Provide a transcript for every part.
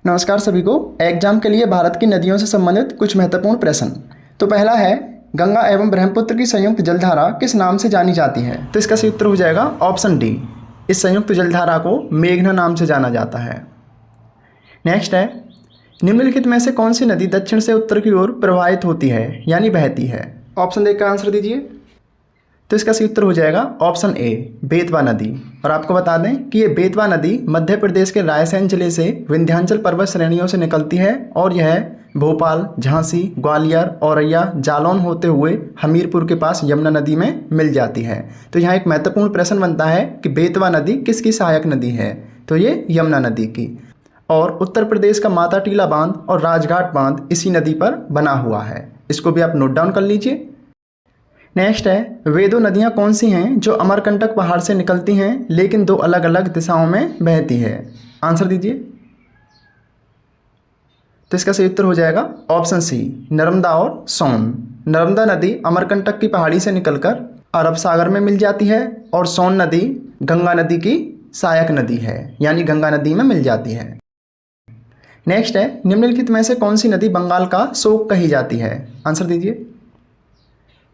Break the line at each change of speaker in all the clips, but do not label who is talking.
नमस्कार सभी को। एग्जाम के लिए भारत की नदियों से संबंधित कुछ महत्वपूर्ण प्रश्न। तो पहला है, गंगा एवं ब्रह्मपुत्र की संयुक्त जलधारा किस नाम से जानी जाती है? तो इसका सही उत्तर हो जाएगा ऑप्शन डी। इस संयुक्त जलधारा को मेघना नाम से जाना जाता है। नेक्स्ट है, निम्नलिखित में से कौन सी नदी दक्षिण से उत्तर की ओर प्रवाहित होती है यानी बहती है? ऑप्शन देकर आंसर दीजिए। तो इसका सही उत्तर हो जाएगा ऑप्शन ए, बेतवा नदी। और आपको बता दें कि ये बेतवा नदी मध्य प्रदेश के रायसेन जिले से विंध्याचल पर्वत श्रेणियों से निकलती है और यह भोपाल, झांसी, ग्वालियर, औरैया, जालौन होते हुए हमीरपुर के पास यमुना नदी में मिल जाती है। तो यहाँ एक महत्वपूर्ण प्रश्न बनता है कि बेतवा नदी किसकी सहायक नदी है? तो ये यमुना नदी की। और उत्तर प्रदेश का माता टीला बांध और राजघाट बांध इसी नदी पर बना हुआ है। इसको भी आप नोट डाउन कर लीजिए। नेक्स्ट है, वे दो नदियाँ कौन सी हैं जो अमरकंटक पहाड़ से निकलती हैं लेकिन दो अलग अलग दिशाओं में बहती है? आंसर दीजिए। तो इसका सही उत्तर हो जाएगा ऑप्शन सी, नर्मदा और सोन। नर्मदा नदी अमरकंटक की पहाड़ी से निकलकर अरब सागर में मिल जाती है और सोन नदी गंगा नदी की सहायक नदी है यानी गंगा नदी में मिल जाती है। नेक्स्ट है, निम्नलिखित में से कौन सी नदी बंगाल का शोक कही जाती है? आंसर दीजिए।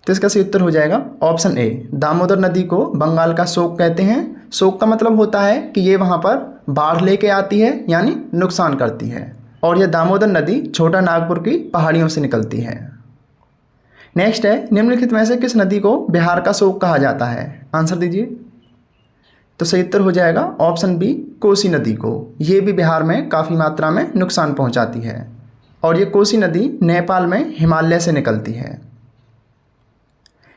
तो इसका सही उत्तर हो जाएगा ऑप्शन ए, दामोदर नदी को बंगाल का शोक कहते हैं। शोक का मतलब होता है कि ये वहाँ पर बाढ़ लेके आती है यानी नुकसान करती है। और यह दामोदर नदी छोटा नागपुर की पहाड़ियों से निकलती है। नेक्स्ट है, निम्नलिखित में से किस नदी को बिहार का शोक कहा जाता है? आंसर दीजिए। तो सही उत्तर हो जाएगा ऑप्शन बी, कोसी नदी को। ये भी बिहार में काफ़ी मात्रा में नुकसान पहुँचाती है और ये कोसी नदी नेपाल में हिमालय से निकलती है।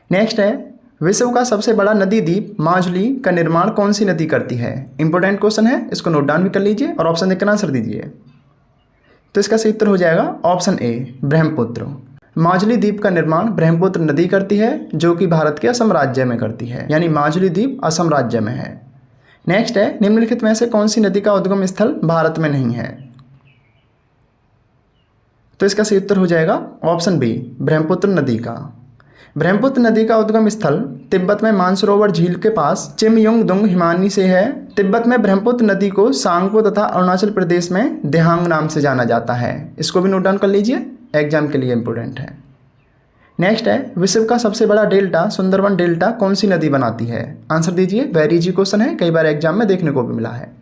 नेक्स्ट है, विश्व का सबसे बड़ा नदी द्वीप माजुली का निर्माण कौन सी नदी करती है? इंपॉर्टेंट क्वेश्चन है, इसको नोट डाउन भी कर लीजिए और ऑप्शन देकर आंसर दीजिए। तो इसका सही उत्तर हो जाएगा ऑप्शन ए, ब्रह्मपुत्र। माजुली द्वीप का निर्माण ब्रह्मपुत्र नदी करती है जो कि भारत के असम राज्य में करती है यानी माजुली द्वीप असम राज्य में है। नेक्स्ट है, निम्नलिखित में से कौन सी नदी का उद्गम स्थल भारत में नहीं है? तो इसका सही उत्तर हो जाएगा ऑप्शन बी, ब्रह्मपुत्र नदी का। ब्रह्मपुत्र नदी का उद्गम स्थल तिब्बत में मानसरोवर झील के पास चिमयुंगदुंग हिमानी से है। तिब्बत में ब्रह्मपुत्र नदी को सांगपो तथा अरुणाचल प्रदेश में देहांग नाम से जाना जाता है। इसको भी नोट डाउन कर लीजिए, एग्जाम के लिए इंपॉर्टेंट है। नेक्स्ट है, विश्व का सबसे बड़ा डेल्टा सुंदरवन डेल्टा कौन सी नदी बनाती है? आंसर दीजिए। वेरी इजी क्वेश्चन है, कई बार एग्जाम में देखने को भी मिला है।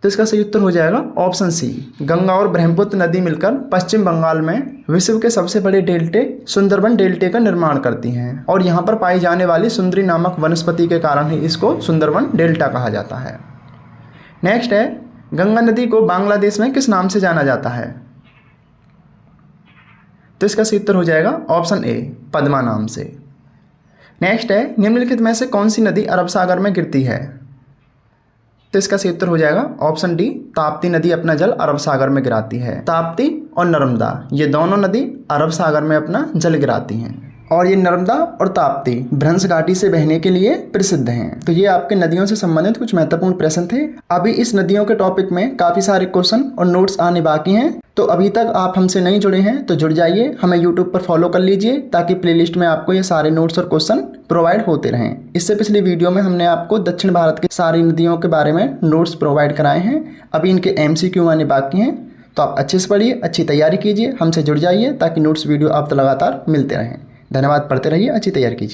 तो इसका सही उत्तर हो जाएगा ऑप्शन सी, गंगा और ब्रह्मपुत्र नदी मिलकर पश्चिम बंगाल में विश्व के सबसे बड़े डेल्टे सुंदरवन डेल्टे का निर्माण करती हैं और यहाँ पर पाई जाने वाली सुंदरी नामक वनस्पति के कारण ही इसको सुंदरवन डेल्टा कहा जाता है। नेक्स्ट है, गंगा नदी को बांग्लादेश में किस नाम से जाना जाता है? तो इसका सही उत्तर हो जाएगा ऑप्शन ए, पद्मा नाम से। नेक्स्ट है, निम्नलिखित में से कौन सी नदी अरब सागर में गिरती है? तो इसका सही उत्तर हो जाएगा ऑप्शन डी, ताप्ती नदी अपना जल अरब सागर में गिराती है। ताप्ती और नर्मदा ये दोनों नदी अरब सागर में अपना जल गिराती हैं और ये नर्मदा और ताप्ती भ्रंश घाटी से बहने के लिए प्रसिद्ध हैं। तो ये आपके नदियों से संबंधित कुछ महत्वपूर्ण प्रश्न थे। अभी इस नदियों के टॉपिक में काफ़ी सारे क्वेश्चन और नोट्स आने बाकी हैं। तो अभी तक आप हमसे नहीं जुड़े हैं तो जुड़ जाइए, हमें यूट्यूब पर फॉलो कर लीजिए ताकि प्लेलिस्ट में आपको ये सारे नोट्स और क्वेश्चन प्रोवाइड होते रहें। इससे पिछली वीडियो में हमने आपको दक्षिण भारत की सारी नदियों के बारे में नोट्स प्रोवाइड कराए हैं। अभी इनके MCQ आने बाकी हैं, तो आप अच्छे से पढ़िए, अच्छी तैयारी कीजिए, हमसे जुड़ जाइए ताकि नोट्स वीडियो आप तो लगातार मिलते रहें। धन्यवाद। पढ़ते रहिए, अच्छी तैयारी कीजिए।